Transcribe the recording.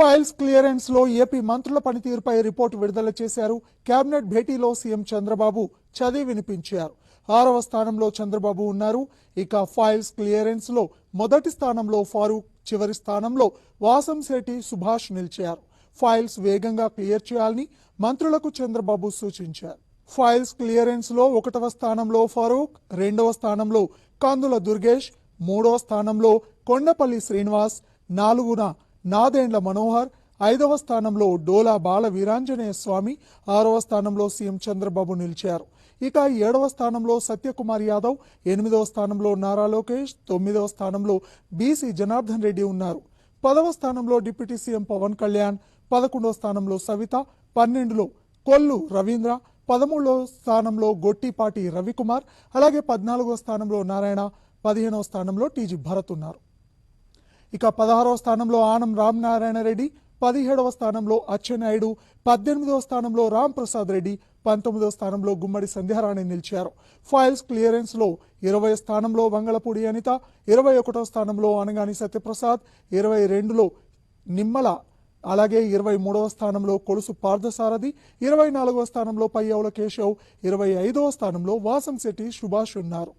Files clearance లో AP మంత్రుల పనితీరుపై రిపోర్టు విడుదల చేశారు. కేబినెట్ భేటీలో సీఎం చంద్రబాబు చదివి వినిపించారు. 6వ స్థానంలో చంద్రబాబు ఉన్నారు. ఇక ఫైల్స్ క్లియరెన్స్ లో మొదటి స్థానంలో ఫారూక్, చివరి స్థానంలో వాసంశెట్టి సుభాష్ నిలిచారు. ఫైల్స్ వేగంగా క్లియర్ చేయాలని మంత్రులకు చంద్రబాబు సూచించారు. ఫైల్స్ క్లియరెన్స్ లో 1వ స్థానంలో ఫారూక్, 2వ స్థానంలో కందుల దుర్గేష్, 3వ స్థానంలో కొండపల్లి శ్రీనివాస్, 4వ నాదెండ్ల మనోహర్, 5వ స్థానంలో డోలా బాల వీరాంజనేయ స్వామి, 6వ స్థానంలో సీఎం చంద్రబాబు నిలిచారు. ఇక 7వ స్థానంలో సత్యకుమార్ యాదవ్, 8వ స్థానంలో నారా లోకేష్, 9వ స్థానంలో బీసీ జనార్దన్ రెడ్డి ఉన్నారు. 10వ స్థానంలో డిప్యూటీ సీఎం పవన్ కళ్యాణ్, 11వ స్థానంలో సవిత, 12లో కొల్లు రవీంద్ర, 13వ స్థానంలో గొట్టిపాటి రవికుమార్, అలాగే 14వ స్థానంలో నారాయణ, 15వ స్థానంలో టీజీ భరత్ ఉన్నారు. ఇక 16వ స్థానంలో ఆనం రామనారాయణ రెడ్డి, 17వ స్థానంలో అచ్చెన్నాయుడు, 18వ స్థానంలో రామ్ ప్రసాద్ రెడ్డి, 19వ స్థానంలో గుమ్మడి సంధ్యారాణి నిలిచారు. ఫైల్స్ క్లియరెన్స్ లో 20వ స్థానంలో వంగలపూడి అనిత, 21వ స్థానంలో అనగాని సత్యప్రసాద్, 22లో నిమ్మల, అలాగే 23వ స్థానంలో కొలుసు పార్థసారథి, 24వ స్థానంలో పయ్యవుల కేశవ్, 25వ స్థానంలో వాసంశెట్టి సుభాష్ ఉన్నారు.